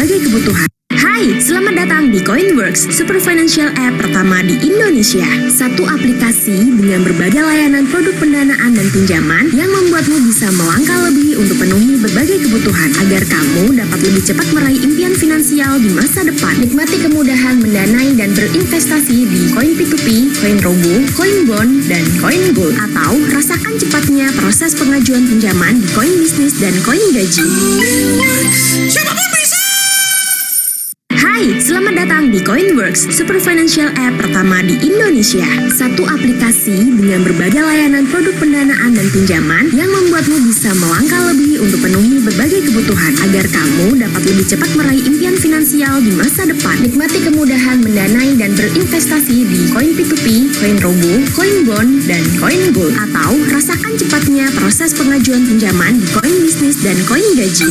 berbagai kebutuhan. Hai, selamat datang di Coinworks, super financial app pertama di Indonesia. Satu aplikasi dengan berbagai layanan produk pendanaan dan pinjaman yang membuatmu bisa melangkah lebih untuk penuhi berbagai kebutuhan agar kamu dapat lebih cepat meraih impian finansial di masa depan. Nikmati kemudahan mendanai dan berinvestasi di Koin P2P, Koin Robo, Koin Bond, dan Koin Gold. Atau rasakan cepatnya proses pengajuan pinjaman di Koin Bisnis dan Koin Gaji. Hai, selamat datang di Coinworks, super financial app pertama di Indonesia. Satu aplikasi dengan berbagai layanan produk pendanaan dan pinjaman yang membuatmu bisa melangkah lebih untuk penuhi berbagai kebutuhan agar kamu dapat lebih cepat meraih impian finansial di masa depan. Nikmati kemudahan mendanai dan berinvestasi di Koin P2P, Koin Robo, Koin Bond, dan Koin Gold. Atau rasakan cepatnya proses pengajuan pinjaman di Koin Bisnis dan Koin Gaji.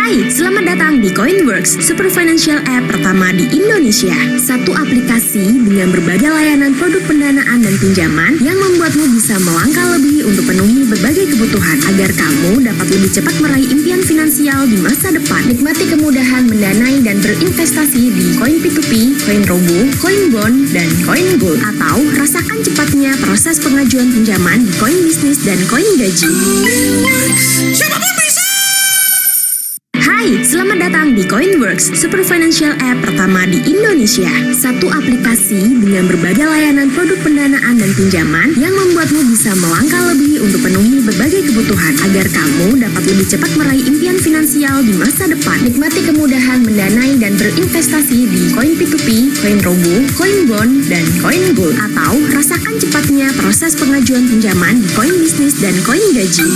Hai, selamat datang di Coinworks, super financial app pertama di Indonesia. Satu aplikasi dengan berbagai layanan produk pendanaan dan pinjaman yang membuatmu bisa melangkah lebih untuk penuhi berbagai kebutuhan agar kamu dapat lebih cepat meraih impian finansial di masa depan. Nikmati kemudahan mendanai dan berinvestasi di Koin P2P, Koin Robo, Koin Bond, dan Koin Gold. Atau rasakan cepatnya proses pengajuan pinjaman di Koin Bisnis dan Koin Gaji. Hai, selamat datang di Coinworks, super financial app pertama di Indonesia. Satu aplikasi dengan berbagai layanan produk pendanaan dan pinjaman yang membuatmu bisa melangkah lebih untuk penuhi berbagai kebutuhan agar kamu dapat lebih cepat meraih impian finansial di masa depan. Nikmati kemudahan mendanai dan berinvestasi di Koin P2P, Koin Robo, Koin Bond, dan Koin Gold. Atau rasakan cepatnya proses pengajuan pinjaman di Koin Bisnis dan Koin Gaji.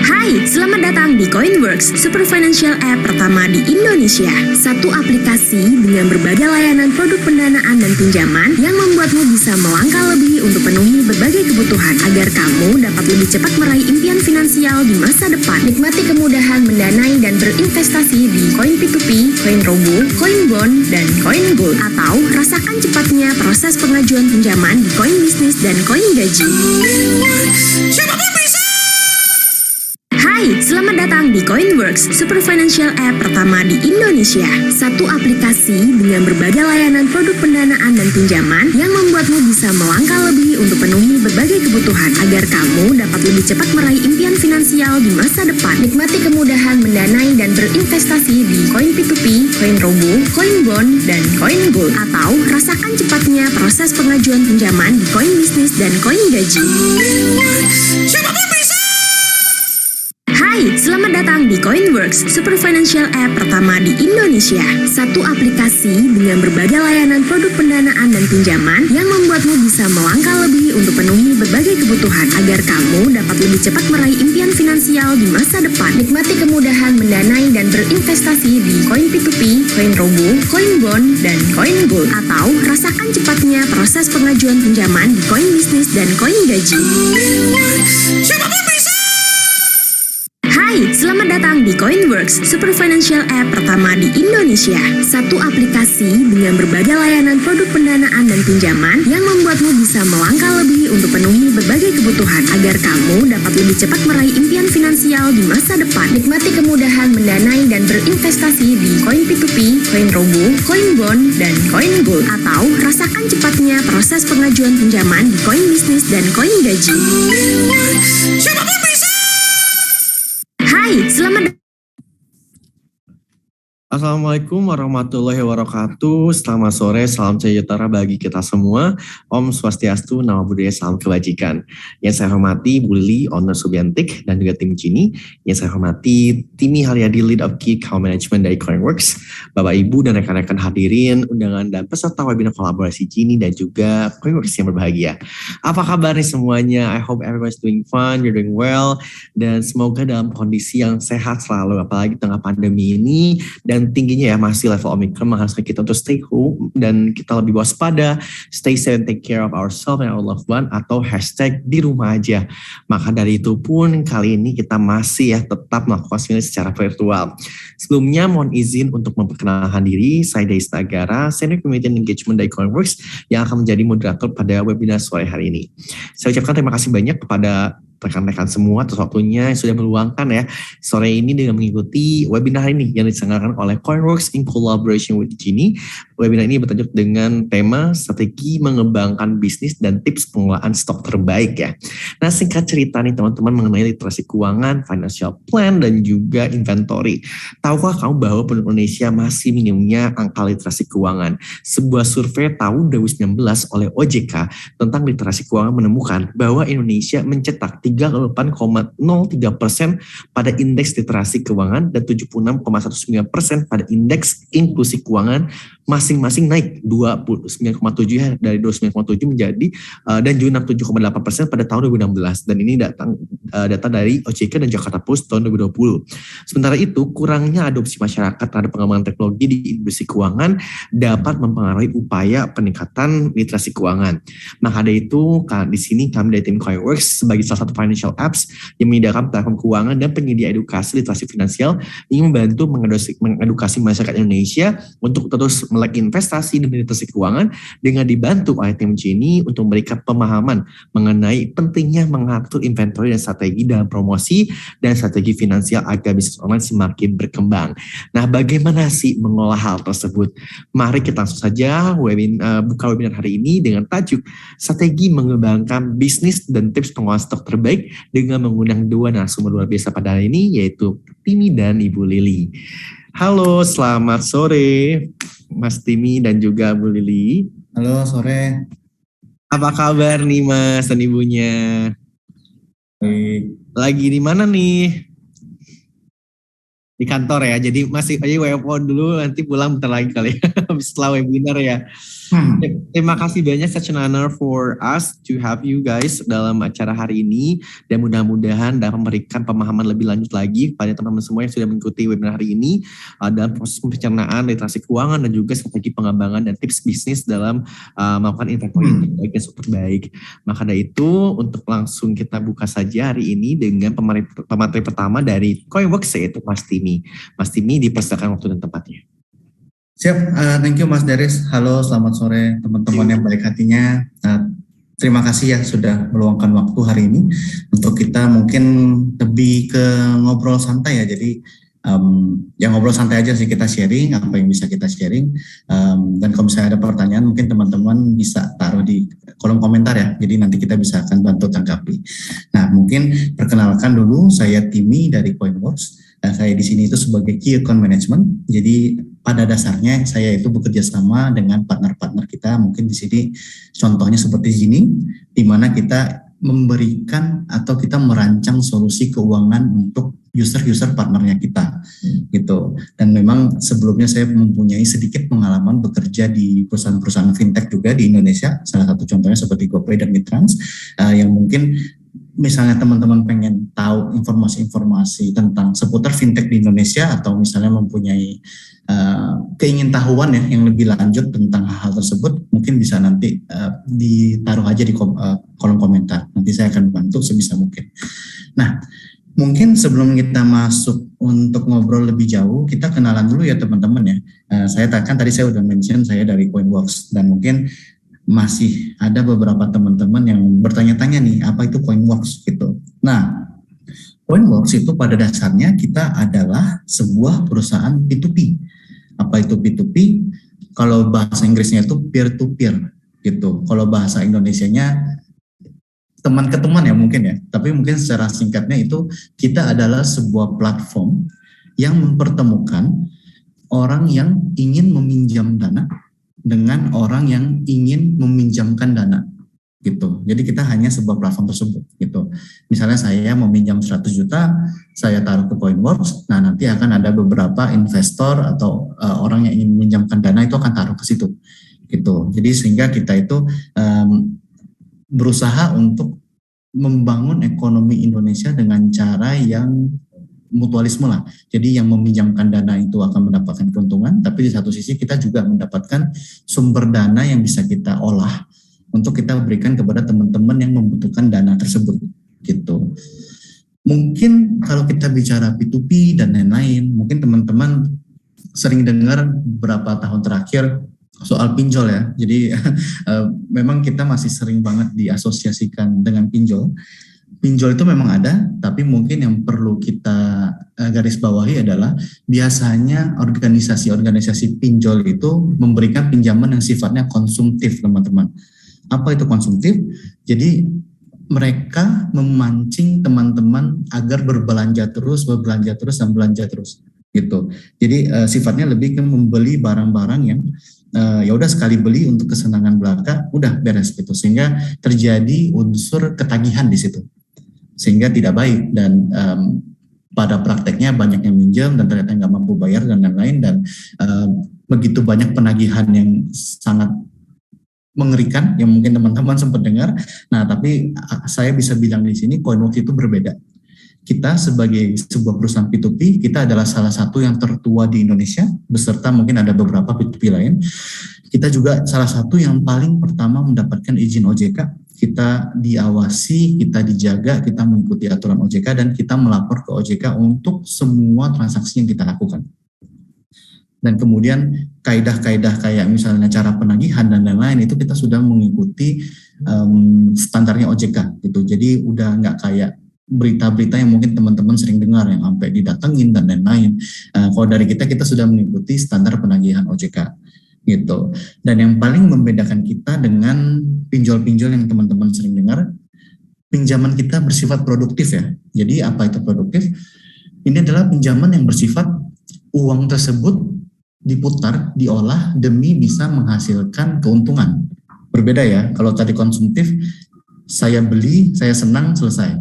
Hai, selamat datang di Coinworks, super financial app pertama di Indonesia. Satu aplikasi dengan berbagai layanan produk pendanaan dan pinjaman yang membuatmu bisa melangkah lebih untuk penuhi berbagai kebutuhan agar kamu dapat lebih cepat meraih impian finansial di masa depan. Nikmati kemudahan mendanai dan berinvestasi di Koin P2P, Koin Robo, Koin Bond, dan Koin Gold. Atau rasakan cepatnya proses pengajuan pinjaman di Koin Bisnis dan Koin Gaji. Hai, selamat datang di Coinworks, super financial app pertama di Indonesia. Satu aplikasi dengan berbagai layanan produk pendanaan dan pinjaman yang membuatmu bisa melangkah lebih untuk penuhi berbagai kebutuhan agar kamu dapat lebih cepat meraih impian finansial di masa depan. Nikmati kemudahan mendanai dan berinvestasi di Koin P2P, Koin Robo, Koin Bond, dan Koin Gold. Atau rasakan cepatnya proses pengajuan pinjaman di Koin Bisnis dan Koin Gaji. Hai, selamat datang di Coinworks, super financial app pertama di Indonesia. Satu aplikasi dengan berbagai layanan produk pendanaan dan pinjaman yang membuatmu bisa melangkah lebih untuk penuhi berbagai kebutuhan agar kamu dapat lebih cepat meraih impian finansial di masa depan. Nikmati kemudahan mendanai dan berinvestasi di Koin P2P, Koin Robo, Koin Bond, dan Koin Gold. Atau rasakan cepatnya proses pengajuan pinjaman di Koin Bisnis dan Koin Gaji. Hai, selamat datang di Coinworks, super financial app pertama di Indonesia. Satu aplikasi dengan berbagai layanan produk pendanaan dan pinjaman yang membuatmu bisa melangkah lebih untuk penuhi berbagai kebutuhan agar kamu dapat lebih cepat meraih impian finansial di masa depan. Nikmati kemudahan mendanai dan berinvestasi di Koin P2P, Koin Robo, Koin Bond, dan Koin Gold. Atau rasakan cepatnya proses pengajuan pinjaman di Koin Bisnis dan Koin Gaji. Hai, selamat Assalamualaikum warahmatullahi wabarakatuh. Selamat sore, salam sejahtera bagi kita semua. Om Swastiastu, Namo Buddhaya, salam kebajikan. Yang saya hormati Bu Lili, owner Subiantik, dan juga tim Gini. Yang saya hormati Timi Haryadi, lead of key account management dari Coinworks. Bapak Ibu dan rekan-rekan hadirin, undangan dan peserta webinar kolaborasi Gini dan juga Coinworks yang berbahagia. Apa kabar nih semuanya? I hope everyone's doing fine, you're doing well, dan semoga dalam kondisi yang sehat selalu, apalagi tengah pandemi ini. Dan tingginya ya masih level Omicron mengharuskan kita untuk stay home dan kita lebih waspada, stay safe and take care of ourselves and our loved one, atau hashtag di rumah aja. Maka dari itu pun kali ini kita masih ya tetap melakukan webinar secara virtual. Sebelumnya mohon izin untuk memperkenalkan diri, saya Dais Nagara, Senior Community Engagement dari Coinworks yang akan menjadi moderator pada webinar sore hari ini. Saya ucapkan terima kasih banyak kepada rekan-rekan semua atas waktunya yang sudah meluangkan ya sore ini dengan mengikuti webinar ini yang diselenggarakan oleh Coinworks in collaboration with Genie. Webinar ini bertajuk dengan tema strategi mengembangkan bisnis dan tips pengelolaan stok terbaik ya. Nah, singkat cerita nih teman-teman mengenai literasi keuangan, financial plan, dan juga inventory. Tahukah kamu bahwa penduduk Indonesia masih minimnya angka literasi keuangan? Sebuah survei tahun 2019 oleh OJK tentang literasi keuangan menemukan bahwa Indonesia mencetak 38,03% pada indeks literasi keuangan dan 76,19% pada indeks inklusi keuangan, masing-masing naik 29,7 ya, dari 29,7 menjadi dan juga 67,8% pada tahun 2016, dan ini data dari OJK dan Jakarta Post tahun 2020. Sementara itu, kurangnya adopsi masyarakat terhadap pengembangan teknologi di industri keuangan dapat mempengaruhi upaya peningkatan literasi keuangan. Maka dari itu, di sini kami dari tim Coinworks sebagai salah satu financial apps yang menyediakan platform keuangan dan penyedia edukasi literasi finansial ingin membantu mengedukasi masyarakat Indonesia untuk terus melek investasi dan literasi keuangan dengan dibantu oleh tim Genie untuk memberikan pemahaman mengenai pentingnya mengatur inventory dan strategi dalam promosi dan strategi finansial agar bisnis online semakin berkembang. Nah, bagaimana sih mengolah hal tersebut? Mari kita langsung saja buka webinar hari ini dengan tajuk strategi mengembangkan bisnis dan tips pengelolaan stok terbaik dengan mengundang dua narasumber luar biasa pada hari ini, yaitu Timi dan Ibu Lili. Halo, selamat sore Mas Timi dan juga Bu Lili. Halo, sore. Apa kabar nih Mas dan Ibunya? Baik. Lagi di mana nih? Di kantor ya, jadi masih aja WFO dulu, nanti pulang bentar lagi kali setelah webinar ya. Terima kasih banyak, such an honor for us to have you guys dalam acara hari ini, dan mudah-mudahan dapat memberikan pemahaman lebih lanjut lagi kepada teman-teman semua yang sudah mengikuti webinar hari ini dalam proses pencernaan literasi keuangan dan juga strategi pengembangan dan tips bisnis dalam melakukan inventory terbaik dan super baik. Maka dari itu, untuk langsung kita buka saja hari ini dengan pemateri pertama dari Coinworks, yaitu Mas Timi. Mas Timi, dipersilakan waktu dan tempatnya. Siap, thank you Mas Deris. Halo, selamat sore teman-teman yang baik hatinya. Terima kasih ya sudah meluangkan waktu hari ini untuk kita mungkin lebih ke ngobrol santai ya. Jadi yang ngobrol santai aja sih, kita sharing apa yang bisa kita sharing. Dan kalau misalnya ada pertanyaan mungkin teman-teman bisa taruh di kolom komentar ya. Jadi nanti kita bisa akan bantu tanggapi. Nah, mungkin perkenalkan dulu, saya Timi dari Coinworks. Saya di sini itu sebagai Key Account Management. Jadi pada dasarnya saya itu bekerja sama dengan partner-partner kita. Mungkin di sini contohnya seperti Genie, di mana kita memberikan atau kita merancang solusi keuangan untuk user-user partnernya kita, gitu. Dan memang sebelumnya saya mempunyai sedikit pengalaman bekerja di perusahaan-perusahaan fintech juga di Indonesia. Salah satu contohnya seperti GoPay dan Mitrans, yang mungkin misalnya teman-teman pengen tahu informasi-informasi tentang seputar fintech di Indonesia atau misalnya mempunyai keingintahuan ya yang lebih lanjut tentang hal tersebut, mungkin bisa nanti ditaruh aja di kolom komentar. Nanti saya akan bantu sebisa mungkin. Nah, mungkin sebelum kita masuk untuk ngobrol lebih jauh, kita kenalan dulu ya teman-teman ya. Saya tadi saya udah mention saya dari Coinworks, dan mungkin masih ada beberapa teman-teman yang bertanya-tanya nih, apa itu Coinworks gitu. Nah, Coinworks itu pada dasarnya kita adalah sebuah perusahaan P2P. Apa itu P2P? Kalau bahasa Inggrisnya itu peer-to-peer gitu. Kalau bahasa Indonesianya teman ke teman ya mungkin ya. Tapi mungkin secara singkatnya itu kita adalah sebuah platform yang mempertemukan orang yang ingin meminjam dana dengan orang yang ingin meminjamkan dana gitu. Jadi kita hanya sebuah platform tersebut gitu. Misalnya saya meminjam 100 juta, saya taruh ke Coinworks, nah nanti akan ada beberapa investor atau orang yang ingin meminjamkan dana itu akan taruh ke situ gitu. Jadi sehingga kita itu berusaha untuk membangun ekonomi Indonesia dengan cara yang mutualisme lah. Jadi yang meminjamkan dana itu akan mendapatkan keuntungan, tapi di satu sisi kita juga mendapatkan sumber dana yang bisa kita olah untuk kita berikan kepada teman-teman yang membutuhkan dana tersebut gitu. Mungkin kalau kita bicara P2P dan lain-lain, mungkin teman-teman sering dengar beberapa tahun terakhir soal pinjol ya. Jadi memang kita masih sering banget diasosiasikan dengan pinjol. pinjol itu memang ada, tapi mungkin yang perlu kita garis bawahi adalah biasanya organisasi-organisasi pinjol itu memberikan pinjaman yang sifatnya konsumtif, teman-teman. Apa itu konsumtif? Jadi mereka memancing teman-teman agar berbelanja terus, dan belanja terus gitu. Jadi sifatnya lebih ke membeli barang-barang yang ya udah sekali beli untuk kesenangan belaka, udah beres gitu. Sehingga terjadi unsur ketagihan di situ. Sehingga tidak baik dan pada prakteknya banyak yang minjem dan ternyata nggak mampu bayar dan lain-lain, dan begitu banyak penagihan yang sangat mengerikan yang mungkin teman-teman sempat dengar. Nah, tapi saya bisa bilang di sini Coinworks itu berbeda. Kita sebagai sebuah perusahaan P2P, kita adalah salah satu yang tertua di Indonesia, beserta mungkin ada beberapa P2P lain. Kita juga salah satu yang paling pertama mendapatkan izin OJK. Kita diawasi, kita dijaga, kita mengikuti aturan OJK, dan kita melapor ke OJK untuk semua transaksi yang kita lakukan. Dan kemudian kaidah-kaidah kayak misalnya cara penagihan dan lain-lain itu kita sudah mengikuti standarnya OJK gitu. Jadi udah nggak kayak berita-berita yang mungkin teman-teman sering dengar yang sampai didatengin dan lain-lain. Kalau dari kita sudah mengikuti standar penagihan OJK gitu. Dan yang paling membedakan kita dengan pinjol-pinjol yang teman-teman sering dengar, pinjaman kita bersifat produktif ya. Jadi apa itu produktif? Ini adalah pinjaman yang bersifat uang tersebut diputar, diolah demi bisa menghasilkan keuntungan. Berbeda ya, kalau tadi konsumtif, saya beli, saya senang, selesai,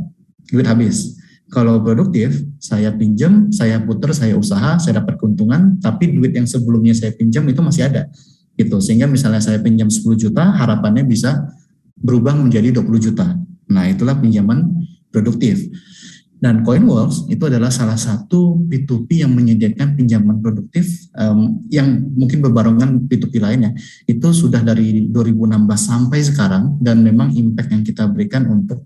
duit habis. Kalau produktif, saya pinjam, saya putar, saya usaha, saya dapat keuntungan, tapi duit yang sebelumnya saya pinjam itu masih ada. Gitu. Sehingga misalnya saya pinjam 10 juta, harapannya bisa berubah menjadi 20 juta. Nah, itulah pinjaman produktif. Dan Coinworks itu adalah salah satu P2P yang menyediakan pinjaman produktif yang mungkin berbarengan P2P lainnya. Itu sudah dari 2016 sampai sekarang, dan memang impact yang kita berikan untuk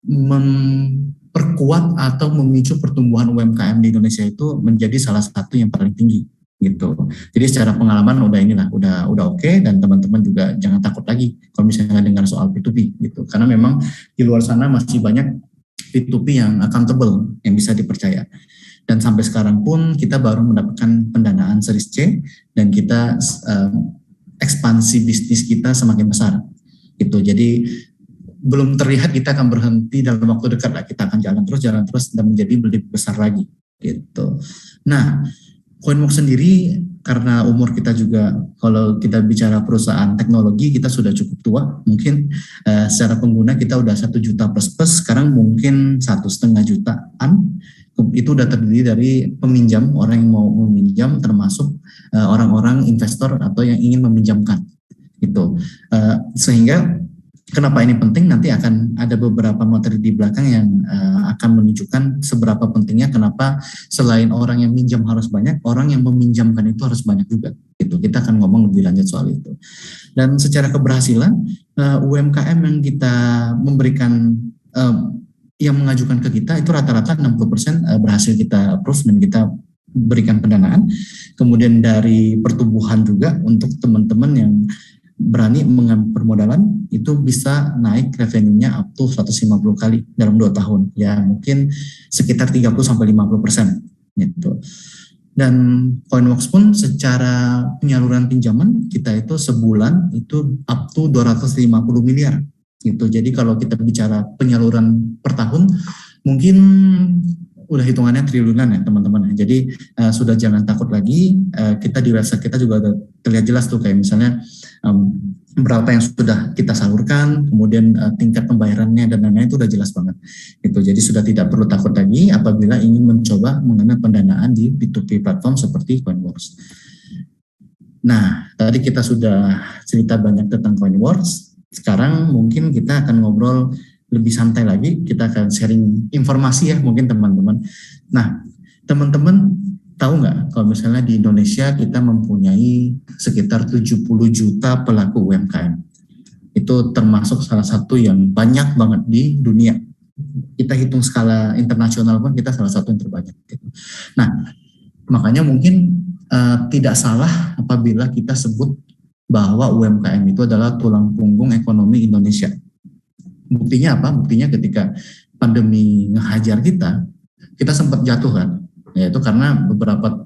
memperkuat atau memicu pertumbuhan UMKM di Indonesia itu menjadi salah satu yang paling tinggi gitu. Jadi secara pengalaman udah oke, dan teman-teman juga jangan takut lagi kalau misalnya dengar soal P2P gitu. Karena memang di luar sana masih banyak P2P yang accountable, yang bisa dipercaya. Dan sampai sekarang pun kita baru mendapatkan pendanaan series C, dan kita ekspansi bisnis kita semakin besar. Gitu. Jadi belum terlihat kita akan berhenti dalam waktu dekat lah. Kita akan jalan terus dan menjadi lebih besar lagi. Gitu. Nah, Coinworks sendiri karena umur kita juga, kalau kita bicara perusahaan teknologi, kita sudah cukup tua. Mungkin secara pengguna kita udah 1 juta plus, sekarang mungkin 1,5 jutaan. Itu udah terdiri dari peminjam, orang yang mau meminjam, termasuk orang-orang investor atau yang ingin meminjamkan. Gitu. Sehingga kenapa ini penting, nanti akan ada beberapa materi di belakang yang akan menunjukkan seberapa pentingnya, kenapa selain orang yang minjam harus banyak, orang yang meminjamkan itu harus banyak juga. Gitu. Kita akan ngomong lebih lanjut soal itu. Dan secara keberhasilan, UMKM yang kita memberikan, yang mengajukan ke kita itu rata-rata 60% berhasil kita approve dan kita berikan pendanaan. Kemudian dari pertumbuhan juga untuk teman-teman yang berani mengambil permodalan itu bisa naik revenue-nya up to 150 kali dalam 2 tahun. Ya mungkin sekitar 30-50% gitu. Dan Coinworks pun secara penyaluran pinjaman kita itu sebulan itu up to 250 miliar gitu. Jadi kalau kita bicara penyaluran per tahun mungkin udah hitungannya triliunan ya teman-teman. Jadi sudah jangan takut lagi. Kita di website kita juga ada terlihat jelas tuh kayak misalnya berapa yang sudah kita salurkan, kemudian tingkat pembayarannya dan lain-lain itu udah jelas banget. Gitu. Jadi sudah tidak perlu takut lagi apabila ingin mencoba mengambil pendanaan di P2P platform seperti Coinworks. Nah, tadi kita sudah cerita banyak tentang Coinworks. Sekarang mungkin kita akan ngobrol lebih santai lagi, kita akan sharing informasi ya mungkin teman-teman. Nah, teman-teman tahu nggak kalau misalnya di Indonesia kita mempunyai sekitar 70 juta pelaku UMKM. Itu termasuk salah satu yang banyak banget di dunia. Kita hitung skala internasional pun kita salah satu yang terbanyak. Nah, makanya mungkin tidak salah apabila kita sebut bahwa UMKM itu adalah tulang punggung ekonomi Indonesia. Buktinya apa? Buktinya ketika pandemi ngehajar kita sempat jatuh kan, yaitu karena beberapa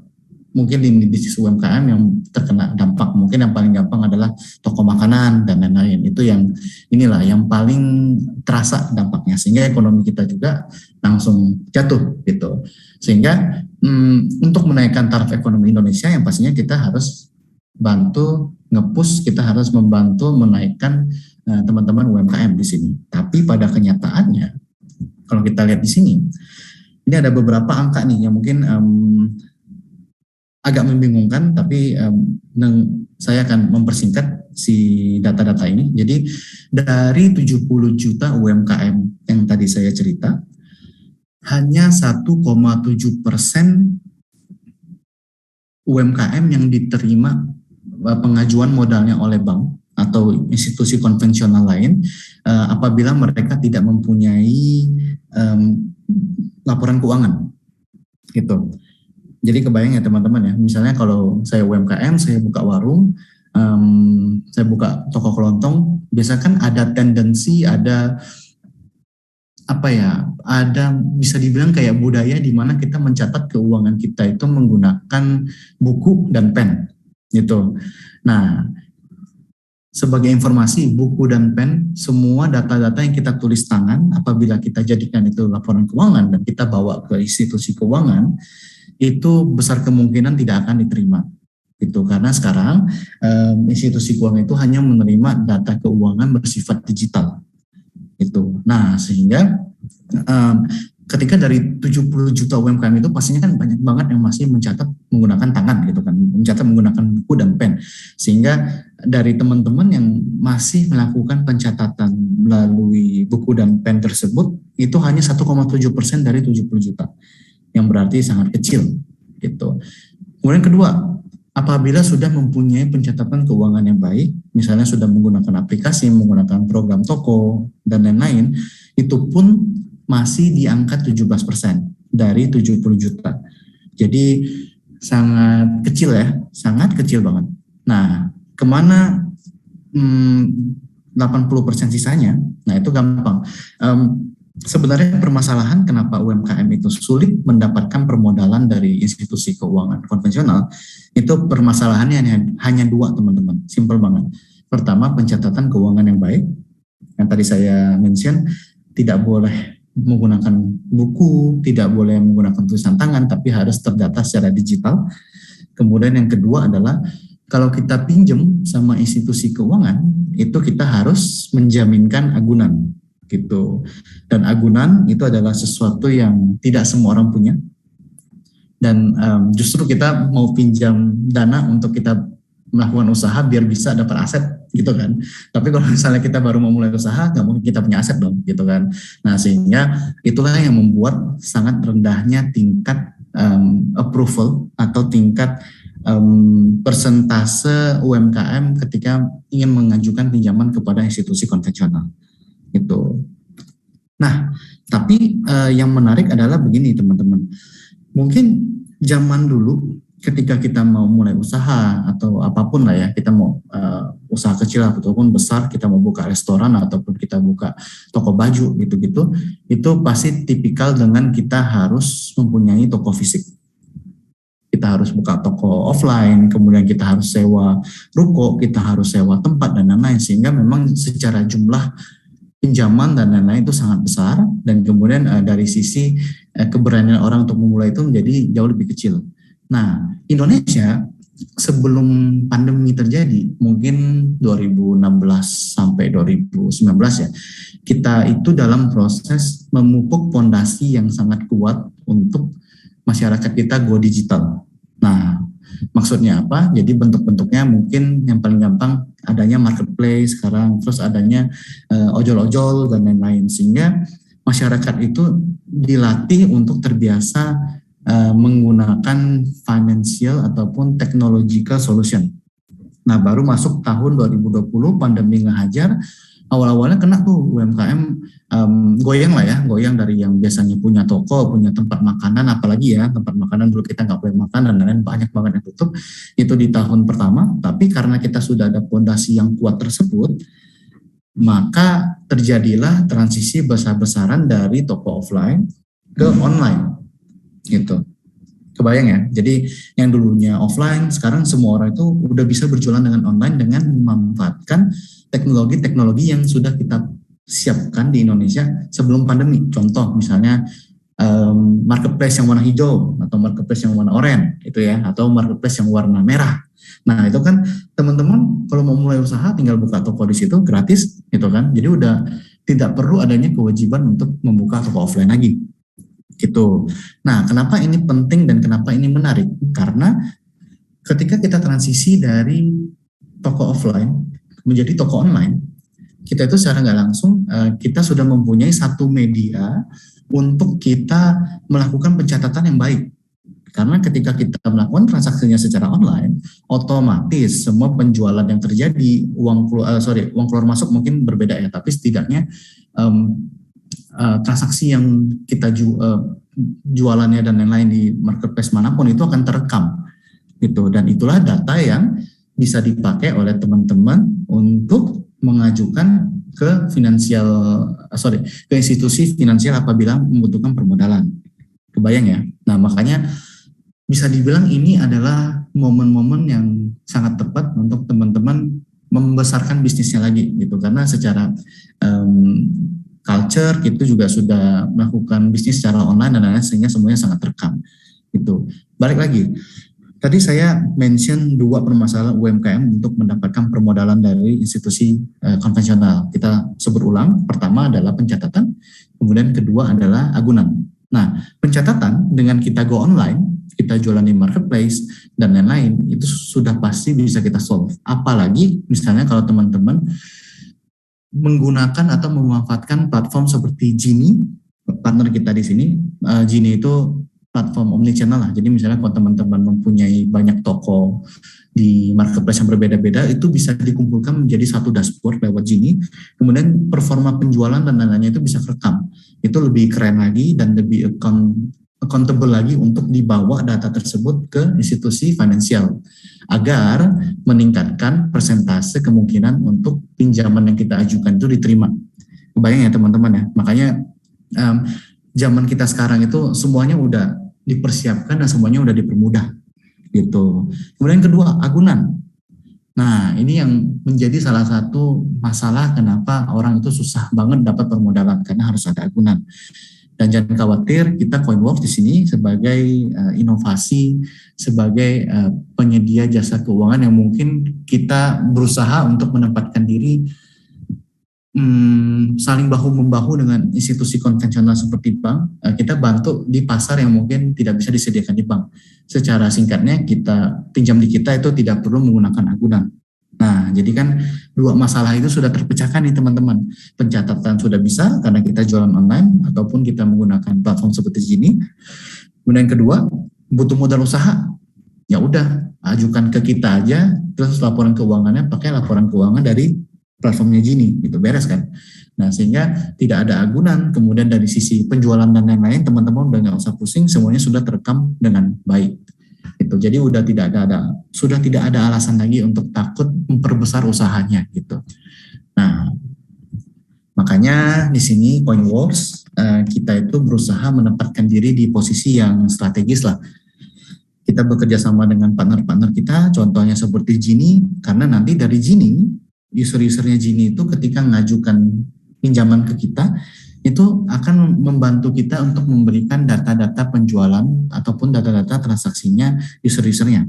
mungkin di bisnis UMKM yang terkena dampak. Mungkin yang paling gampang adalah toko makanan dan lain-lain. Itu yang inilah yang paling terasa dampaknya, sehingga ekonomi kita juga langsung jatuh gitu. Sehingga untuk menaikkan taraf ekonomi Indonesia yang pastinya kita harus bantu nge-push, kita harus membantu menaikkan teman-teman UMKM di sini. Tapi pada kenyataannya kalau kita lihat di sini, ini ada beberapa angka nih yang mungkin agak membingungkan, tapi saya akan mempersingkat si data-data ini. Jadi dari 70 juta UMKM yang tadi saya cerita, hanya 1,7% UMKM yang diterima pengajuan modalnya oleh bank atau institusi konvensional lain apabila mereka tidak mempunyai laporan keuangan gitu. Jadi kebayang ya teman-teman ya, misalnya kalau saya UMKM, saya buka warung, saya buka toko kelontong, biasanya kan ada tendensi, ada bisa dibilang kayak budaya di mana kita mencatat keuangan kita itu menggunakan buku dan pen gitu. Nah, sebagai informasi, buku dan pen, semua data-data yang kita tulis tangan, apabila kita jadikan itu laporan keuangan dan kita bawa ke institusi keuangan, itu besar kemungkinan tidak akan diterima. Gitu. Karena sekarang institusi keuangan itu hanya menerima data keuangan bersifat digital. Itu. Nah, sehingga ketika dari 70 juta UMKM itu pastinya kan banyak banget yang masih mencatat menggunakan tangan gitu kan, mencatat menggunakan buku dan pen. Sehingga dari teman-teman yang masih melakukan pencatatan melalui buku dan pen tersebut itu hanya 1,7% dari 70 juta. Yang berarti sangat kecil gitu. Kemudian kedua, apabila sudah mempunyai pencatatan keuangan yang baik, misalnya sudah menggunakan aplikasi, menggunakan program toko, dan lain-lain, itu pun masih di angka 17% dari 70 juta. Jadi sangat kecil ya, sangat kecil banget. Nah, kemana 80% sisanya? Nah, itu gampang. Sebenarnya permasalahan kenapa UMKM itu sulit mendapatkan permodalan dari institusi keuangan konvensional, itu permasalahannya hanya dua teman-teman, simple banget. Pertama, pencatatan keuangan yang baik, yang tadi saya mention, tidak boleh menggunakan buku, tidak boleh menggunakan tulisan tangan, tapi harus terdata secara digital. Kemudian yang kedua adalah, kalau kita pinjam sama institusi keuangan, itu kita harus menjaminkan agunan. Gitu. Dan agunan itu adalah sesuatu yang tidak semua orang punya, dan justru kita mau pinjam dana untuk kita melakukan usaha biar bisa dapat aset gitu kan. Tapi kalau misalnya kita baru mau mulai usaha, nggak mungkin kita punya aset dong gitu kan. Nah, sehingga itulah yang membuat sangat rendahnya tingkat approval atau tingkat persentase UMKM ketika ingin mengajukan pinjaman kepada institusi konvensional. Itu. Nah, tapi yang menarik adalah begini teman-teman. Mungkin zaman dulu ketika kita mau mulai usaha atau apapun lah ya, kita mau usaha kecil ataupun besar, kita mau buka restoran ataupun kita buka toko baju gitu-gitu, itu pasti tipikal dengan kita harus mempunyai toko fisik. Kita harus buka toko offline, kemudian kita harus sewa ruko, kita harus sewa tempat dan lain-lain, sehingga memang secara jumlah pinjaman dan lain-lain itu sangat besar, dan kemudian dari sisi keberanian orang untuk memulai itu menjadi jauh lebih kecil. Nah, Indonesia sebelum pandemi terjadi, mungkin 2016 sampai 2019 ya, kita itu dalam proses memupuk fondasi yang sangat kuat untuk masyarakat kita go digital. Nah, maksudnya apa? Jadi bentuk-bentuknya mungkin yang paling gampang adanya marketplace sekarang, terus adanya ojol-ojol dan lain-lain, sehingga masyarakat itu dilatih untuk terbiasa menggunakan financial ataupun technological solution. Nah, baru masuk tahun 2020 pandemi ngehajar, awal-awalnya kena tuh UMKM goyang lah ya, goyang dari yang biasanya punya toko, punya tempat makanan, apalagi ya tempat makanan dulu kita nggak boleh makan dan lain-lain, banyak banget yang tutup. Itu di tahun pertama, tapi karena kita sudah ada fondasi yang kuat tersebut, maka terjadilah transisi besar-besaran dari toko offline ke online gitu. Kebayang ya? Jadi yang dulunya offline, sekarang semua orang itu udah bisa berjualan dengan online dengan memanfaatkan teknologi-teknologi yang sudah kita siapkan di Indonesia sebelum pandemi. Contoh misalnya marketplace yang warna hijau atau marketplace yang warna oranye itu ya, atau marketplace yang warna merah. Nah itu kan teman-teman kalau mau mulai usaha tinggal buka toko di situ gratis gitu kan. Jadi udah tidak perlu adanya kewajiban untuk membuka toko offline lagi. Gitu. Nah, kenapa ini penting dan kenapa ini menarik? Karena ketika kita transisi dari toko offline menjadi toko online, kita itu secara nggak langsung kita sudah mempunyai satu media untuk kita melakukan pencatatan yang baik. Karena ketika kita melakukan transaksinya secara online, otomatis semua penjualan yang terjadi, uang keluar masuk mungkin berbeda ya, tapi setidaknya transaksi yang kita jualannya dan lain-lain di marketplace manapun itu akan terekam gitu, dan itulah data yang bisa dipakai oleh teman-teman untuk mengajukan ke ke institusi finansial apabila membutuhkan permodalan. Kebayang ya? Nah makanya bisa dibilang ini adalah momen-momen yang sangat tepat untuk teman-teman membesarkan bisnisnya lagi gitu, karena secara culture itu juga sudah melakukan bisnis secara online dan lain-lain sehingga semuanya sangat terekam gitu. Balik lagi, tadi saya mention 2 permasalahan UMKM untuk mendapatkan permodalan dari institusi konvensional. Kita sebut ulang, pertama adalah pencatatan, kemudian kedua adalah agunan. Nah, pencatatan dengan kita go online, kita jualan di marketplace dan lain-lain itu sudah pasti bisa kita solve. Apalagi misalnya kalau teman-teman menggunakan atau memanfaatkan platform seperti Genie, partner kita di sini. Genie itu platform omnichannel lah. Jadi misalnya kalau teman-teman mempunyai banyak toko di marketplace yang berbeda-beda, itu bisa dikumpulkan menjadi satu dashboard lewat Genie. Kemudian performa penjualan dan lain-lainnya itu bisa kerekam. Itu lebih keren lagi dan lebih accountable lagi untuk dibawa data tersebut ke institusi finansial agar meningkatkan persentase kemungkinan untuk pinjaman yang kita ajukan itu diterima. Kebayang ya teman-teman ya. Makanya zaman kita sekarang itu semuanya udah dipersiapkan dan semuanya udah dipermudah gitu. Kemudian kedua, agunan. Nah, ini yang menjadi salah satu masalah kenapa orang itu susah banget dapat permodalan karena harus ada agunan. Dan jangan khawatir, kita Coinworks di sini sebagai inovasi, sebagai penyedia jasa keuangan yang mungkin kita berusaha untuk menempatkan diri saling bahu-membahu dengan institusi konvensional seperti bank. Kita bantu di pasar yang mungkin tidak bisa disediakan di bank. Secara singkatnya, kita pinjam di kita itu tidak perlu menggunakan agunan. Nah, jadi kan 2 masalah itu sudah terpecahkan nih teman-teman. Pencatatan sudah bisa karena kita jualan online ataupun kita menggunakan platform seperti Genie. Kemudian kedua, butuh modal usaha. Ya udah, ajukan ke kita aja, terus laporan keuangannya pakai laporan keuangan dari platformnya Genie, gitu, beres kan. Nah, sehingga tidak ada agunan, kemudian dari sisi penjualan dan lain-lain, teman-teman udah nggak usah pusing, semuanya sudah terekam dengan baik. Gitu. Jadi sudah tidak ada alasan lagi untuk takut memperbesar usahanya gitu. Nah, makanya di sini Coinworks kita itu berusaha menempatkan diri di posisi yang strategis lah. Kita bekerja sama dengan partner-partner kita, contohnya seperti Genie, karena nanti dari Genie, user-usernya Genie itu ketika mengajukan pinjaman ke kita, itu akan membantu kita untuk memberikan data-data penjualan ataupun data-data transaksinya user-usernya.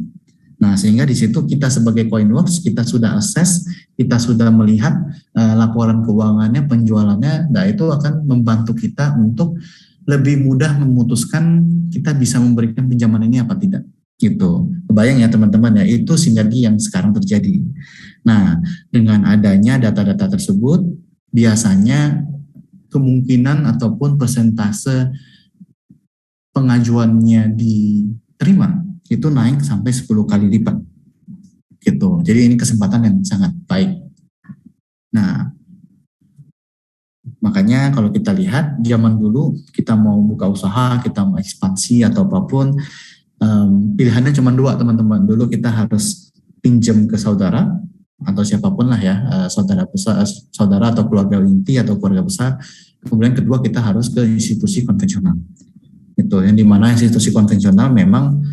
Nah, sehingga di situ kita sebagai Coinworks, kita sudah assess, kita sudah melihat laporan keuangannya, penjualannya, nah itu akan membantu kita untuk lebih mudah memutuskan kita bisa memberikan pinjaman ini apa tidak. Gitu. Kebayang ya teman-teman ya, itu sinergi yang sekarang terjadi. Nah, dengan adanya data-data tersebut, biasanya kemungkinan ataupun persentase pengajuannya diterima itu naik sampai 10 kali lipat gitu. Jadi ini kesempatan yang sangat baik. Nah, makanya kalau kita lihat zaman dulu kita mau buka usaha, kita mau ekspansi atau apapun, pilihannya cuma 2 teman-teman. Dulu kita harus pinjam ke saudara atau siapapun lah ya, saudara besar, saudara atau keluarga inti atau keluarga besar. Kemudian kedua kita harus ke institusi konvensional. Itu yang dimana institusi konvensional memang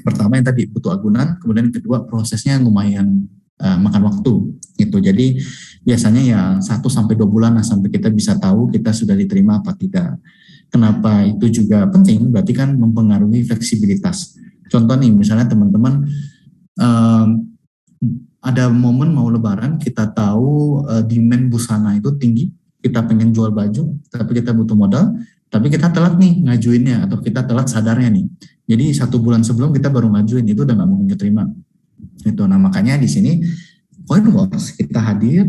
pertama yang tadi butuh agunan, kemudian kedua prosesnya lumayan makan waktu gitu. Jadi biasanya ya 1-2 bulan lah sampai kita bisa tahu kita sudah diterima apa tidak. Kenapa itu juga penting? Berarti kan mempengaruhi fleksibilitas. Contoh nih, misalnya teman-teman ada momen mau lebaran, kita tahu demand busana itu tinggi, kita pengen jual baju, tapi kita butuh modal, tapi kita telat nih ngajuinnya, atau kita telat sadarnya nih. Jadi 1 bulan sebelum kita baru ngajuin, itu udah nggak mungkin keterima. Itu, nah makanya di sini CoinWorks kita hadir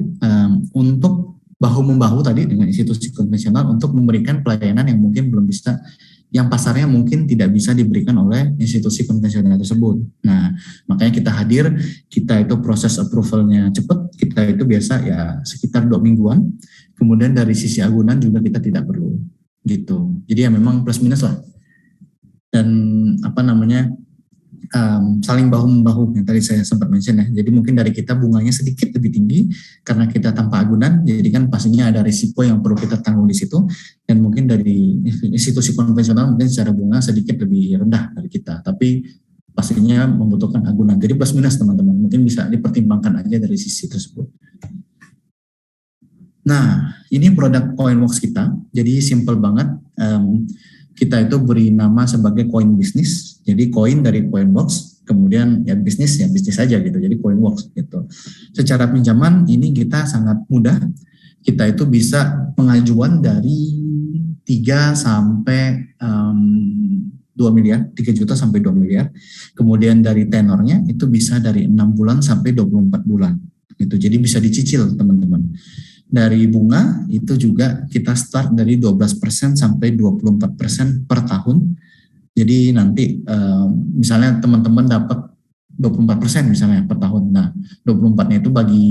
untuk bahu-membahu tadi dengan institusi konvensional untuk memberikan pelayanan yang mungkin belum bisa, yang pasarnya mungkin tidak bisa diberikan oleh institusi konvensional tersebut. Nah, makanya kita hadir, kita itu proses approval-nya cepat, kita itu biasa ya sekitar 2 mingguan, kemudian dari sisi agunan juga kita tidak perlu, gitu. Jadi ya memang plus minus lah. Dan saling bahu-membahu yang tadi saya sempat mention ya. Jadi mungkin dari kita bunganya sedikit lebih tinggi karena kita tanpa agunan, jadi kan pastinya ada risiko yang perlu kita tanggung di situ. Dan mungkin dari institusi konvensional mungkin secara bunga sedikit lebih rendah dari kita, tapi pastinya membutuhkan agunan. Jadi plus minus teman-teman, mungkin bisa dipertimbangkan aja dari sisi tersebut. Nah, ini produk CoinWorks kita. Jadi simple banget. Kita itu beri nama sebagai Coin Business. Jadi coin dari CoinWorks, kemudian ya bisnis saja gitu. Jadi CoinWorks gitu. Secara pinjaman ini kita sangat mudah. Kita itu bisa pengajuan dari 3 sampai 2 miliar, 3 juta sampai 2 miliar. Kemudian dari tenornya itu bisa dari 6 bulan sampai 24 bulan. Gitu. Jadi bisa dicicil teman-teman. Dari bunga itu juga kita start dari 12% sampai 24% per tahun. Jadi nanti misalnya teman-teman dapat 24% misalnya per tahun. Nah, 24-nya itu bagi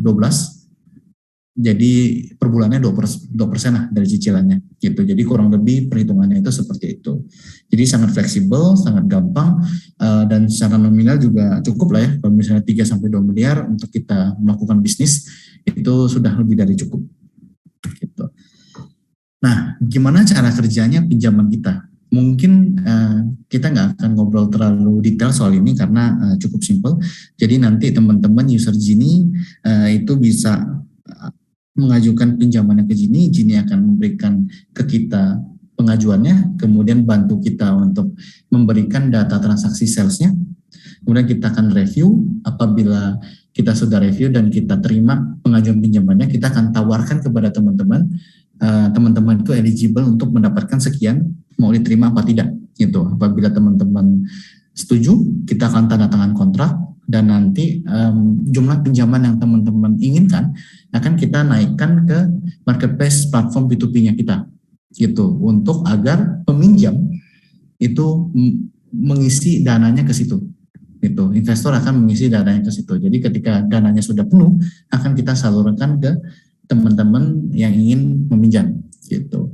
12. Jadi per bulannya 2% lah dari cicilannya gitu. Jadi kurang lebih perhitungannya itu seperti itu. Jadi sangat fleksibel, sangat gampang, dan secara nominal juga cukup lah ya. Kalau misalnya 3 sampai 2 miliar untuk kita melakukan bisnis itu sudah lebih dari cukup. Gitu. Nah, gimana cara kerjanya pinjaman kita? Mungkin kita nggak akan ngobrol terlalu detail soal ini karena cukup simpel. Jadi nanti teman-teman user Gini itu bisa mengajukan pinjamannya ke Gini akan memberikan ke kita pengajuannya, kemudian bantu kita untuk memberikan data transaksi salesnya. Kemudian kita akan review. Apabila kita sudah review dan kita terima pengajuan pinjamannya, kita akan tawarkan kepada teman-teman. Teman-teman itu eligible untuk mendapatkan sekian, mau diterima apa tidak gitu. Apabila teman-teman setuju, kita akan tanda tangan kontrak, dan nanti jumlah pinjaman yang teman-teman inginkan akan kita naikkan ke marketplace platform B2B-nya kita gitu, untuk agar peminjam itu mengisi dananya ke situ. Gitu. Investor akan mengisi dananya ke situ. Jadi ketika dananya sudah penuh, akan kita salurkan ke teman-teman yang ingin meminjam gitu.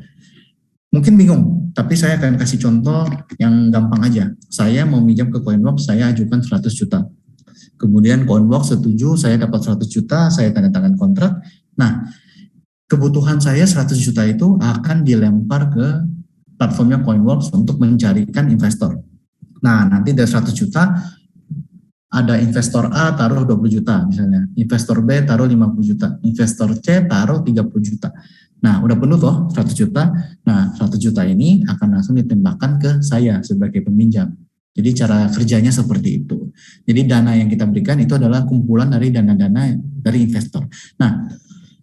Mungkin bingung, tapi saya akan kasih contoh yang gampang aja. Saya mau minjam ke CoinWorks, saya ajukan 100 juta. Kemudian CoinWorks setuju, saya dapat 100 juta, saya tanda tangan kontrak. Nah, kebutuhan saya 100 juta itu akan dilempar ke platformnya CoinWorks untuk mencarikan investor. Nah, nanti dari 100 juta, ada investor A taruh 20 juta misalnya, investor B taruh 50 juta, investor C taruh 30 juta. Nah, udah penuh toh 100 juta. Nah, 100 juta ini akan langsung ditembakkan ke saya sebagai peminjam. Jadi cara kerjanya seperti itu. Jadi dana yang kita berikan itu adalah kumpulan dari dana-dana dari investor. Nah,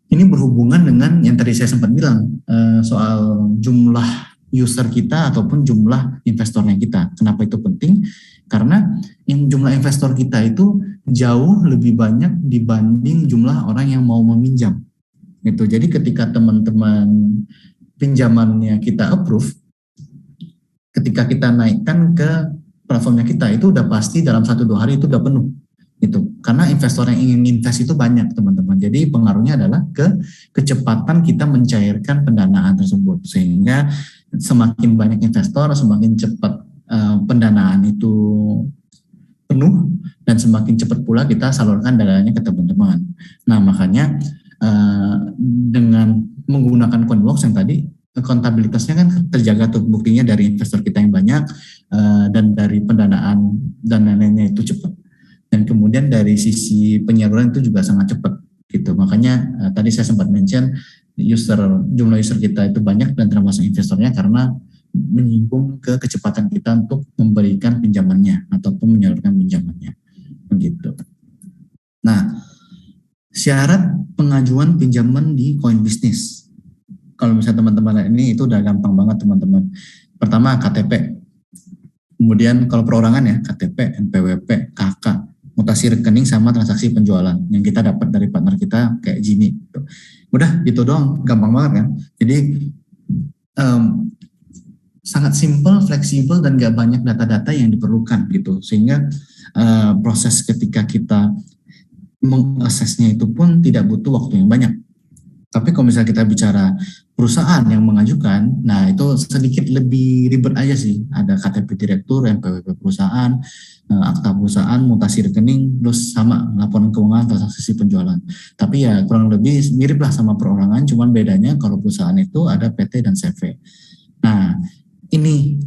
ini berhubungan dengan yang tadi saya sempat bilang soal jumlah user kita ataupun jumlah investornya kita. Kenapa itu penting? Karena jumlah investor kita itu jauh lebih banyak dibanding jumlah orang yang mau meminjam. Gitu. Jadi ketika teman-teman pinjamannya kita approve, ketika kita naikkan ke platformnya kita, itu udah pasti dalam 1-2 hari itu udah penuh. Gitu. Karena investor yang ingin invest itu banyak teman-teman. Jadi pengaruhnya adalah ke kecepatan kita mencairkan pendanaan tersebut. Sehingga semakin banyak investor, semakin cepat pendanaan itu penuh dan semakin cepat pula kita salurkan dananya ke teman-teman. Nah makanya dengan menggunakan CoinWorks yang tadi akuntabilitasnya kan terjaga tuh, buktinya dari investor kita yang banyak dan dari pendanaan dananya itu cepat, dan kemudian dari sisi penyaluran itu juga sangat cepat gitu. Makanya tadi saya sempat mention jumlah user kita itu banyak dan termasuk investornya karena menyinggung ke kecepatan kita untuk memberikan pinjamannya ataupun menyalurkan pinjamannya begitu. Nah, syarat pengajuan pinjaman di Coin Business. Kalau misalnya teman-teman ini itu udah gampang banget teman-teman. Pertama KTP. Kemudian kalau perorangan ya KTP, NPWP, KK, mutasi rekening sama transaksi penjualan yang kita dapat dari partner kita kayak Gini. Udah gitu doang, gampang banget kan. Jadi sangat simple, fleksibel, dan gak banyak data-data yang diperlukan gitu. Sehingga proses ketika kita mengaksesnya itu pun tidak butuh waktu yang banyak. Tapi kalau misalnya kita bicara perusahaan yang mengajukan, nah itu sedikit lebih ribet aja sih. Ada KTP direktur, NPWP perusahaan, akta perusahaan, mutasi rekening, terus sama laporan keuangan, transaksi penjualan. Tapi ya kurang lebih mirip lah sama perorangan, cuman bedanya kalau perusahaan itu ada PT dan CV. Nah, ini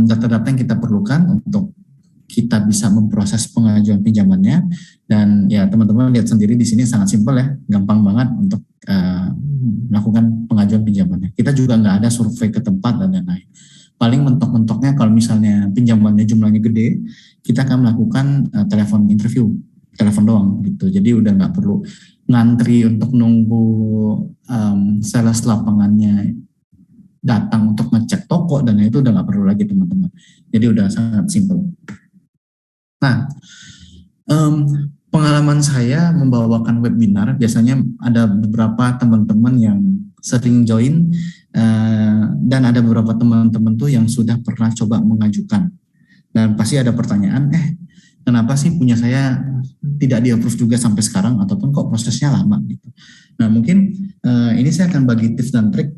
data-data yang kita perlukan untuk kita bisa memproses pengajuan pinjamannya. Dan ya teman-teman lihat sendiri di sini sangat simpel ya, gampang banget untuk melakukan pengajuan pinjamannya. Kita juga nggak ada survei ke tempat dan lain-lain. Paling mentok-mentoknya kalau misalnya pinjamannya jumlahnya gede, kita akan melakukan telepon interview, telepon doang gitu. Jadi udah nggak perlu ngantri untuk nunggu sales lapangannya datang untuk ngecek toko, dan itu udah nggak perlu lagi teman-teman. Jadi udah sangat simpel. Nah, pengalaman saya membawakan webinar, biasanya ada beberapa teman-teman yang sering join dan ada beberapa teman-teman tuh yang sudah pernah coba mengajukan. Dan pasti ada pertanyaan, kenapa sih punya saya tidak di-approve juga sampai sekarang, ataupun kok prosesnya lama gitu. Nah mungkin ini saya akan bagi tips dan trik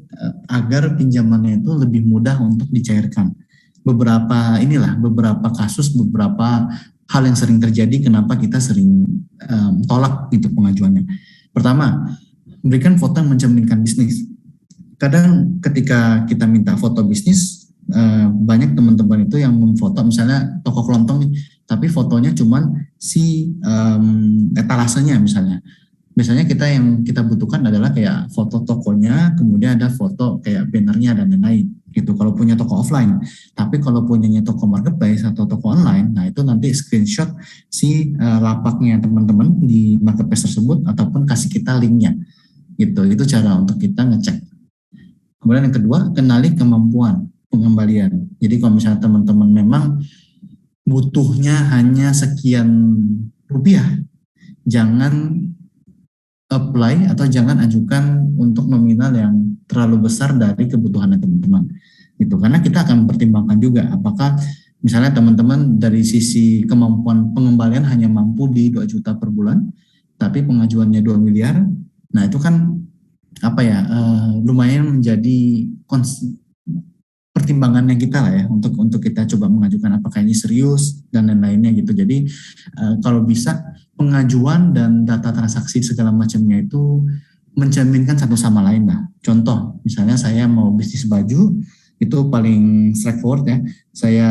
agar pinjamannya itu lebih mudah untuk dicairkan. Beberapa kasus, beberapa hal yang sering terjadi kenapa kita sering tolak gitu pengajuannya. Pertama, berikan foto yang mencerminkan bisnis. Kadang ketika kita minta foto bisnis, banyak teman-teman itu yang memfoto misalnya toko kelontong nih, tapi fotonya cuman si etalasenya misalnya. Biasanya yang kita butuhkan adalah kayak foto tokonya, kemudian ada foto kayak bannernya dan lain-lain gitu kalau punya toko offline. Tapi kalau punyanya toko marketplace atau toko online, nah itu nanti screenshot si lapaknya teman-teman di marketplace tersebut ataupun kasih kita linknya gitu. Itu cara untuk kita ngecek. Kemudian yang kedua, kenali kemampuan pengembalian. Jadi kalau misalnya teman-teman memang butuhnya hanya sekian rupiah, jangan apply atau jangan ajukan untuk nominal yang terlalu besar dari kebutuhan teman-teman gitu, karena kita akan mempertimbangkan juga apakah misalnya teman-teman dari sisi kemampuan pengembalian hanya mampu di 2 juta per bulan tapi pengajuannya 2 miliar, nah itu kan lumayan menjadi pertimbangannya kita lah ya untuk kita coba mengajukan apakah ini serius dan lain-lainnya gitu. Jadi kalau bisa pengajuan dan data transaksi segala macamnya itu mencerminkan satu sama lain lah. Contoh, misalnya saya mau bisnis baju, itu paling straightforward ya. Saya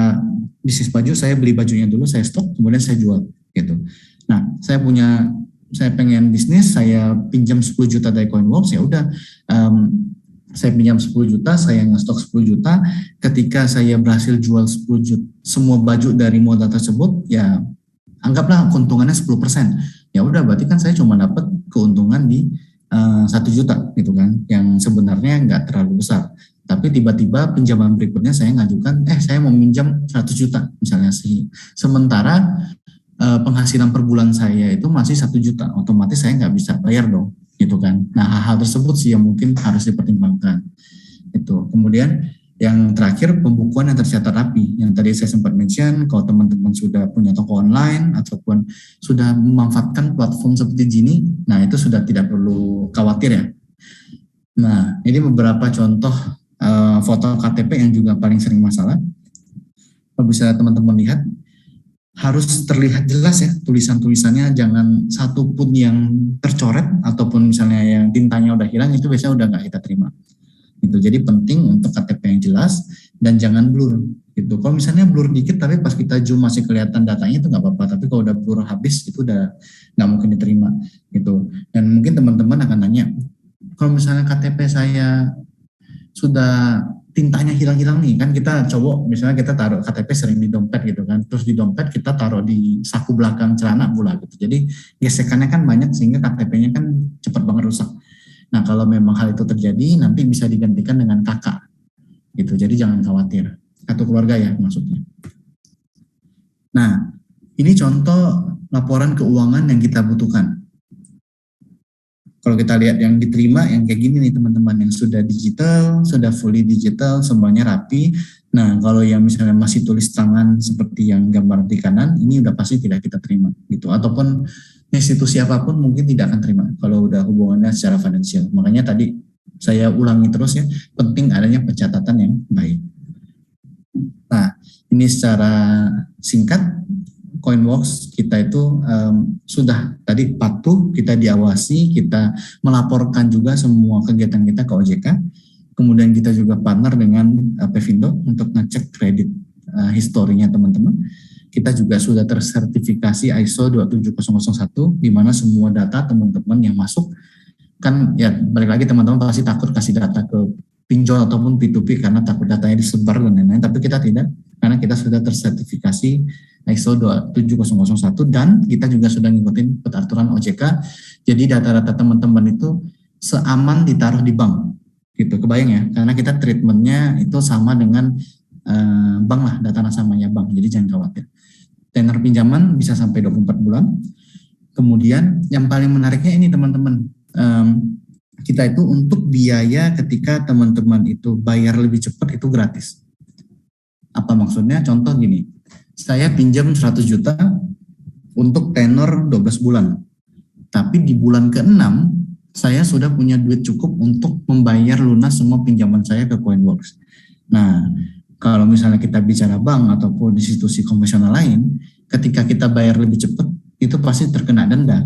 bisnis baju, saya beli bajunya dulu, saya stok, kemudian saya jual gitu. Nah, saya pengen bisnis, saya pinjam 10 juta dari CoinWorks, ya udah saya pinjam 10 juta, saya ngestok 10 juta, ketika saya berhasil jual 10 juta, semua baju dari modal tersebut, ya anggaplah keuntungannya 10%. Ya udah berarti kan saya cuma dapat keuntungan di 1 juta gitu kan, yang sebenarnya nggak terlalu besar. Tapi tiba-tiba pinjaman berikutnya saya ngajukan, saya mau minjam 100 juta misalnya sih. Sementara penghasilan per bulan saya itu masih 1 juta, otomatis saya nggak bisa bayar dong gitu kan. Nah hal tersebut sih yang mungkin harus dipertimbangkan. Itu. Kemudian yang terakhir, pembukuan yang tercatat rapi. Yang tadi saya sempat mention, kalau teman-teman sudah punya toko online ataupun sudah memanfaatkan platform seperti Gini, nah itu sudah tidak perlu khawatir ya. Nah ini beberapa contoh foto KTP yang juga paling sering masalah. Kalau bisa teman-teman lihat, harus terlihat jelas ya tulisan-tulisannya, jangan satu pun yang tercoret ataupun misalnya yang tintanya udah hilang, itu biasanya udah nggak kita terima. Gitu. Jadi penting untuk KTP yang jelas dan jangan blur. Gitu. Kalau misalnya blur dikit tapi pas kita zoom masih kelihatan datanya itu nggak apa-apa. Tapi kalau udah blur habis itu udah nggak mungkin diterima. Gitu. Dan mungkin teman-teman akan nanya, kalau misalnya KTP saya sudah tintanya hilang-hilang nih, kan kita cowok misalnya kita taruh KTP sering di dompet gitu kan, terus di dompet kita taruh di saku belakang celana pula gitu, jadi gesekannya kan banyak sehingga KTP-nya kan cepat banget rusak. Nah kalau memang hal itu terjadi nanti bisa digantikan dengan kakak gitu, jadi jangan khawatir, kartu keluarga ya maksudnya. Nah ini contoh laporan keuangan yang kita butuhkan. Kalau kita lihat yang diterima yang kayak gini nih teman-teman, yang sudah digital, sudah fully digital, semuanya rapi. Nah kalau yang misalnya masih tulis tangan seperti yang gambar di kanan, ini udah pasti tidak kita terima gitu. Ataupun institusi apapun mungkin tidak akan terima kalau udah hubungannya secara finansial. Makanya tadi saya ulangi terus ya, penting adanya pencatatan yang baik. Nah ini secara singkat, Coinworks kita itu sudah tadi patuh, kita diawasi, kita melaporkan juga semua kegiatan kita ke OJK. Kemudian kita juga partner dengan Pevindo untuk ngecek kredit historinya teman-teman. Kita juga sudah tersertifikasi ISO 27001 di mana semua data teman-teman yang masuk kan ya balik lagi teman-teman pasti takut kasih data ke pinjol ataupun P2P karena takut datanya disebar dan lain-lain, tapi kita tidak, karena kita sudah tersertifikasi ISO 27001 dan kita juga sudah ngikutin peraturan OJK. Jadi data-data teman-teman itu seaman ditaruh di bank gitu, kebayang ya, karena kita treatmentnya itu sama dengan bank lah, data nasabahnya bank, jadi jangan khawatir. Tenor pinjaman bisa sampai 24 bulan. Kemudian yang paling menariknya ini teman-teman, kita itu untuk biaya ketika teman-teman itu bayar lebih cepat itu gratis. Apa maksudnya? Contoh gini, saya pinjam 100 juta untuk tenor 12 bulan. Tapi di bulan ke-6 saya sudah punya duit cukup untuk membayar lunas semua pinjaman saya ke Coinworks. Nah, kalau misalnya kita bicara bank ataupun institusi konvensional lain, ketika kita bayar lebih cepat itu pasti terkena denda.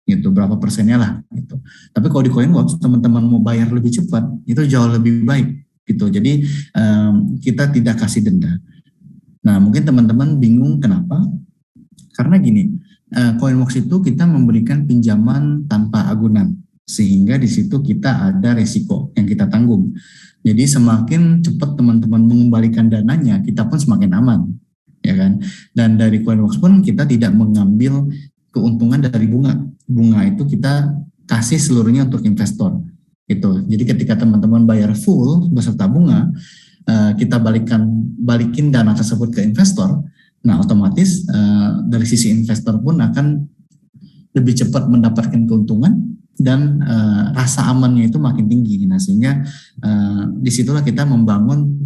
Gitu, berapa persennya lah gitu. Tapi kalau di Coinworks teman-teman mau bayar lebih cepat itu jauh lebih baik gitu. Jadi kita tidak kasih denda. Nah mungkin teman-teman bingung kenapa? Karena gini, Coinworks itu kita memberikan pinjaman tanpa agunan sehingga di situ kita ada resiko yang kita tanggung. Jadi semakin cepat teman-teman mengembalikan dananya, kita pun semakin aman, ya kan? Dan dari Coinworks pun kita tidak mengambil keuntungan dari bunga. Bunga itu kita kasih seluruhnya untuk investor. Gitu. Jadi ketika teman-teman bayar full beserta bunga, kita balikin dana tersebut ke investor. Nah, otomatis dari sisi investor pun akan lebih cepat mendapatkan keuntungan dan rasa amannya itu makin tinggi. Nah, sehingga disitulah kita membangun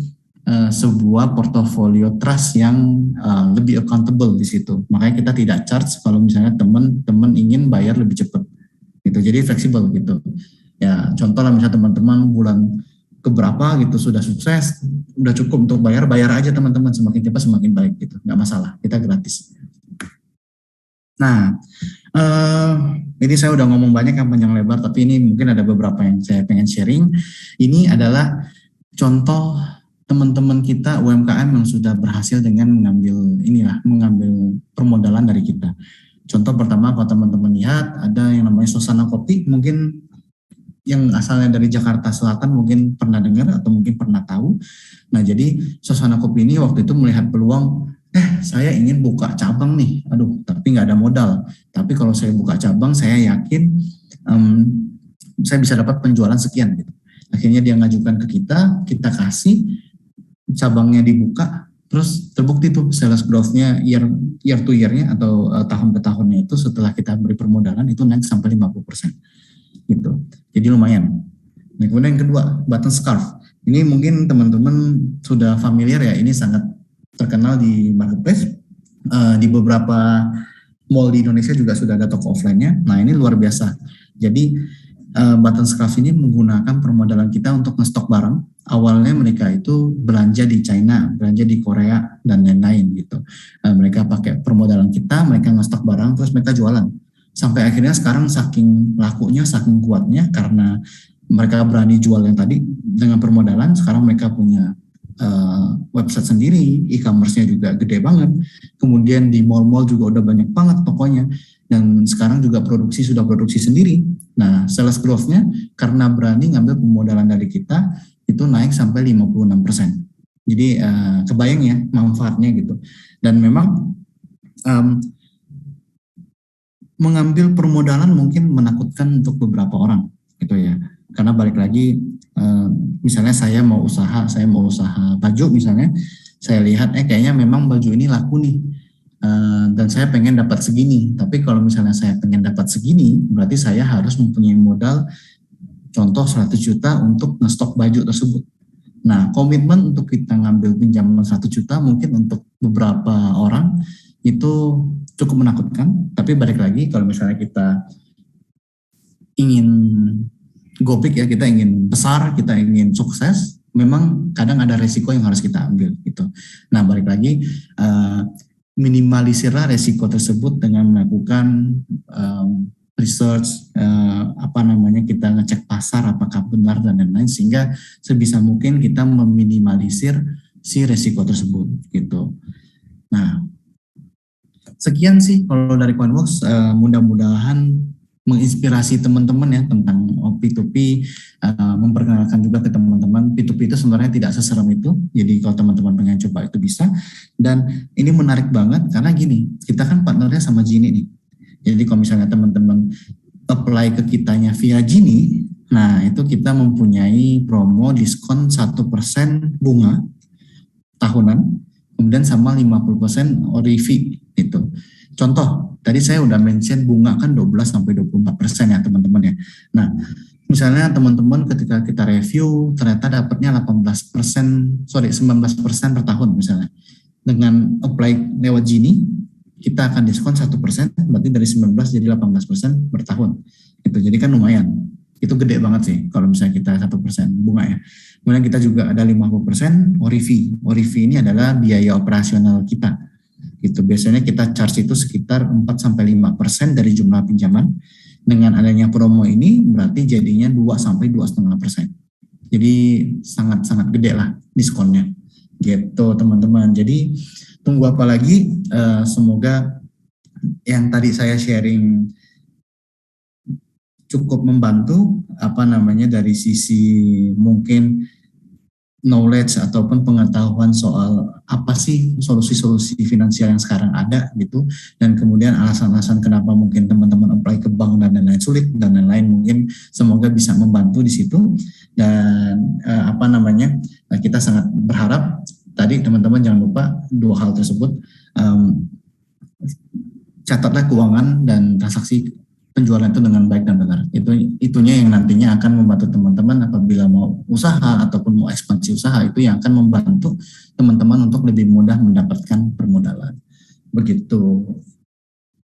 sebuah portofolio trust yang lebih accountable di situ. Makanya kita tidak charge kalau misalnya teman-teman ingin bayar lebih cepat. Gitu. Jadi fleksibel gitu. Ya, contoh lah misalnya teman-teman bulan keberapa gitu sudah sukses, udah cukup untuk bayar aja teman-teman, semakin cepat semakin baik gitu. Nggak masalah, kita gratis. Nah, ini saya udah ngomong banyak yang panjang lebar, tapi ini mungkin ada beberapa yang saya pengen sharing. Ini adalah contoh teman-teman kita UMKM yang sudah berhasil dengan mengambil permodalan dari kita. Contoh pertama, kalau teman-teman lihat ada yang namanya Sosana Kopi, mungkin yang asalnya dari Jakarta Selatan mungkin pernah dengar atau mungkin pernah tahu. Nah jadi Sosana Kopi ini waktu itu melihat peluang, saya ingin buka cabang nih, tapi nggak ada modal. Tapi kalau saya buka cabang, saya yakin saya bisa dapat penjualan sekian gitu. Akhirnya dia ngajukan ke kita kasih, cabangnya dibuka, terus terbukti tuh sales growth-nya year to year-nya atau tahun ke tahunnya itu setelah kita beri permodalan itu naik sampai 50% gitu. Jadi lumayan. Nah, kemudian yang kedua, button scarf. Ini mungkin teman-teman sudah familiar ya, ini sangat terkenal di marketplace. Di beberapa mall di Indonesia juga sudah ada toko offline-nya. Nah, ini luar biasa. Jadi button scarf ini menggunakan permodalan kita untuk ngestok barang awalnya mereka itu belanja di China, belanja di Korea dan lain-lain gitu. Mereka pakai permodalan kita, mereka ngestok barang terus mereka jualan. Sampai akhirnya sekarang saking lakunya, saking kuatnya karena mereka berani jual yang tadi dengan permodalan, sekarang mereka punya website sendiri, e-commerce-nya juga gede banget. Kemudian di mall-mall juga udah banyak banget tokonya. Dan sekarang juga sudah produksi sendiri. Nah, sales growth-nya karena berani ngambil pemodalan dari kita, itu naik sampai 56%. Jadi kebayang ya manfaatnya gitu. Dan memang mengambil permodalan mungkin menakutkan untuk beberapa orang gitu ya. Karena balik lagi misalnya saya mau usaha baju misalnya, saya lihat kayaknya memang baju ini laku nih dan saya pengen dapat segini. Tapi kalau misalnya saya pengen dapat segini, berarti saya harus mempunyai modal contoh 100 juta untuk ngestok baju tersebut. Nah, komitmen untuk kita ngambil pinjaman 100 juta mungkin untuk beberapa orang itu cukup menakutkan. Tapi balik lagi kalau misalnya kita ingin go big ya, kita ingin besar, kita ingin sukses, memang kadang ada resiko yang harus kita ambil gitu. Nah, balik lagi minimalisirlah resiko tersebut dengan melakukan research, kita ngecek pasar apakah benar dan lain-lain, sehingga sebisa mungkin kita meminimalisir si resiko tersebut gitu. Nah, sekian sih kalau dari CoinWorks, mudah-mudahan menginspirasi teman-teman ya tentang P2P, memperkenalkan juga ke teman-teman P2P itu sebenarnya tidak seserem itu. Jadi kalau teman-teman pengen coba itu bisa. Dan ini menarik banget karena gini, kita kan partnernya sama Gini nih. Jadi kalau misalnya teman-teman apply ke kitanya via Gini, nah itu kita mempunyai promo diskon 1% bunga tahunan, kemudian sama 50% ORI fee gitu. Contoh, tadi saya udah mention bunga kan 12-24% ya teman-teman ya. Nah, misalnya teman-teman ketika kita review ternyata dapatnya 19% per tahun misalnya. Dengan apply lewat Gini, kita akan diskon 1%, berarti dari 19 jadi 18% per tahun. Itu jadi kan lumayan. Itu gede banget sih kalau misalnya kita 1% bunga ya. Kemudian kita juga ada 50% ORI fee. ORI fee ini adalah biaya operasional kita. Gitu. Biasanya kita charge itu sekitar 4-5% dari jumlah pinjaman. Dengan adanya promo ini berarti jadinya 2-2,5%. Jadi sangat-sangat gede lah diskonnya. Gitu teman-teman. Jadi tunggu apa lagi? Semoga yang tadi saya sharing cukup membantu dari sisi mungkin knowledge ataupun pengetahuan soal apa sih solusi-solusi finansial yang sekarang ada gitu, dan kemudian alasan-alasan kenapa mungkin teman-teman apply ke bank dan lain-lain sulit dan lain-lain, mungkin semoga bisa membantu di situ. Dan kita sangat berharap tadi teman-teman jangan lupa dua hal tersebut, catatlah keuangan dan transaksi penjualan itu dengan baik dan benar. Itunya yang nantinya akan membantu teman-teman apabila mau usaha ataupun mau ekspansi usaha, itu yang akan membantu teman-teman untuk lebih mudah mendapatkan permodalan. Begitu.